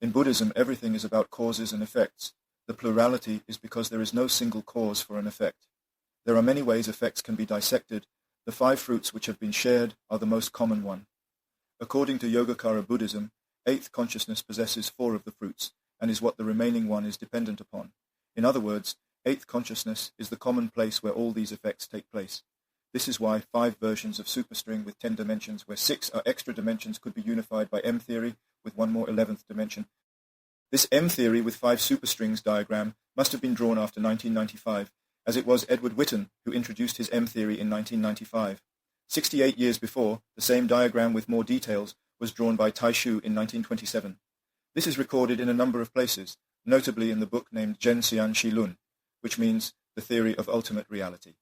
In Buddhism, everything is about causes and effects. The plurality is because there is no single cause for an effect. There are many ways effects can be dissected. The 5 fruits which have been shared are the most common one. According to Yogacara Buddhism, eighth consciousness possesses 4 of the fruits, and is what the remaining one is dependent upon. In other words, eighth consciousness is the common place where all these effects take place. This is why 5 versions of superstring with 10 dimensions, where 6 are extra dimensions, could be unified by M theory with one more 11th dimension. This M theory with 5 superstrings diagram must have been drawn after 1995, as it was Edward Witten who introduced his M theory in 1995. 68 years before, the same diagram with more details was drawn by Taishu in 1927. This is recorded in a number of places, notably in the book named Zhenxian Shilun, which means the theory of ultimate reality.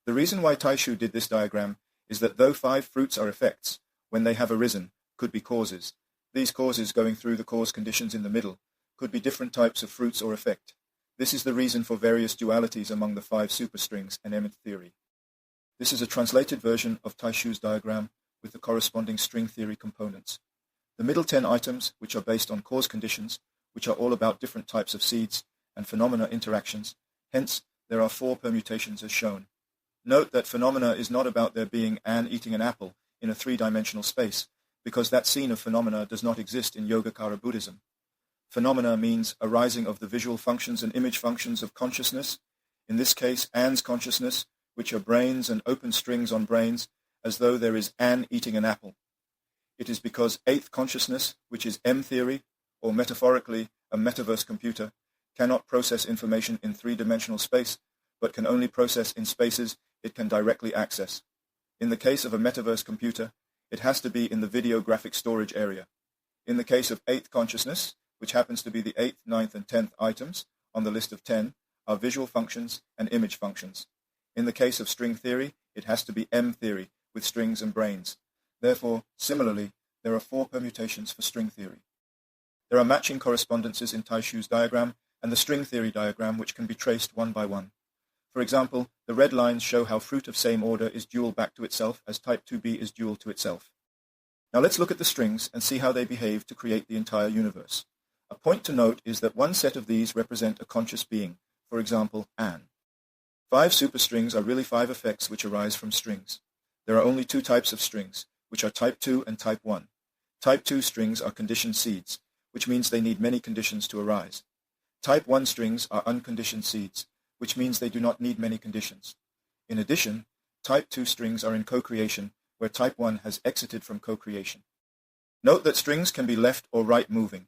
The reason why Taishu did this diagram is that though 5 fruits are effects, when they have arisen, could be causes. These causes going through the cause conditions in the middle could be different types of fruits or effect. This is the reason for various dualities among the 5 superstrings and M theory. This is a translated version of Taishu's diagram with the corresponding string theory components. The middle 10 items, which are based on cause conditions, which are all about different types of seeds and phenomena interactions. Hence, there are 4 permutations as shown. Note that phenomena is not about there being Anne eating an apple in a 3-dimensional space, because that scene of phenomena does not exist in Yogacara Buddhism. Phenomena means arising of the visual functions and image functions of consciousness, in this case Anne's consciousness, which are brains and open strings on brains, as though there is Anne eating an apple. It is because eighth consciousness, which is M theory, or metaphorically a metaverse computer, cannot process information in 3-dimensional space, but can only process in spaces it can directly access. In the case of a metaverse computer, it has to be in the video graphic storage area. In the case of eighth consciousness, which happens to be the 8th, 9th, and 10th items on the list of 10, are visual functions and image functions. In the case of string theory, it has to be M theory, with strings and brains. Therefore, similarly, there are 4 permutations for string theory. There are matching correspondences in Taishu's diagram and the string theory diagram, which can be traced one by one. For example, the red lines show how fruit of same order is dual back to itself, as type 2b is dual to itself. Now let's look at the strings and see how they behave to create the entire universe. A point to note is that one set of these represent a conscious being, for example, Anne. 5 superstrings are really 5 effects which arise from strings. There are only 2 types of strings, which are type 2 and type 1. Type 2 strings are conditioned seeds, which means they need many conditions to arise. Type 1 strings are unconditioned seeds, which means they do not need many conditions. In addition, type 2 strings are in co-creation, where type 1 has exited from co-creation. Note that strings can be left or right moving.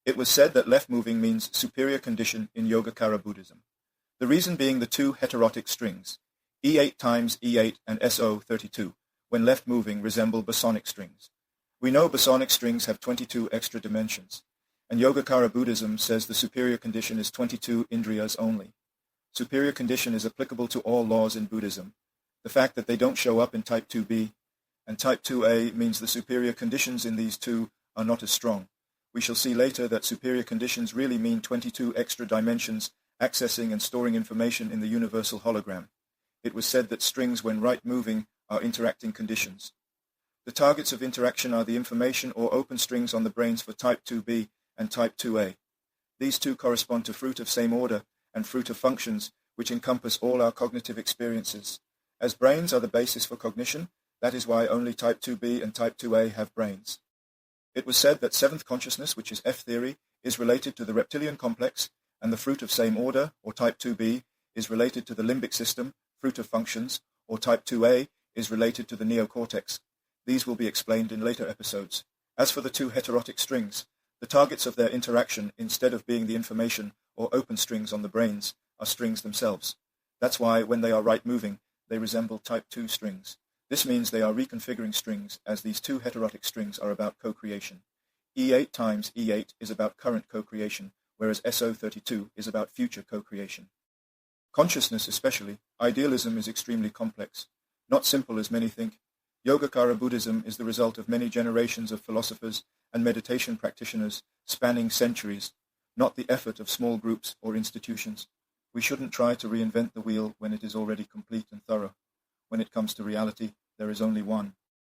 It was said that left moving means superior condition in Yogacara Buddhism. The reason being the 2 heterotic strings, E8 times E8 and SO32, when left moving resemble bosonic strings. We know bosonic strings have 22 extra dimensions, and Yogacara Buddhism says the superior condition is 22 indriyas only. Superior condition is applicable to all laws in Buddhism. The fact that they don't show up in type 2b and type 2a means the superior conditions in these 2 are not as strong. We shall see later that superior conditions really mean 22 extra dimensions accessing and storing information in the universal hologram. It was said that strings, when right moving, are interacting conditions. The targets of interaction are the information or open strings on the brains for type 2b and type 2a. These 2 correspond to fruit of same order and fruit of functions, which encompass all our cognitive experiences. As brains are the basis for cognition, that is why only type 2b and type 2a have brains. It was said that 7th consciousness, which is F theory, is related to the reptilian complex, and the fruit of same order, or type 2b, is related to the limbic system, fruit of functions, or type 2a, is related to the neocortex. These will be explained in later episodes. As for the 2 heterotic strings, the targets of their interaction, instead of being the information or open strings on the brains, are strings themselves. That's why, when they are right moving, they resemble type 2 strings. This means they are reconfiguring strings, as these 2 heterotic strings are about co-creation. E8 times E8 is about current co-creation, whereas SO32 is about future co-creation. Consciousness especially, idealism is extremely complex, not simple as many think. Yogacara Buddhism is the result of many generations of philosophers and meditation practitioners spanning centuries, not the effort of small groups or institutions. We shouldn't try to reinvent the wheel when it is already complete and thorough. When it comes to reality, there is only one.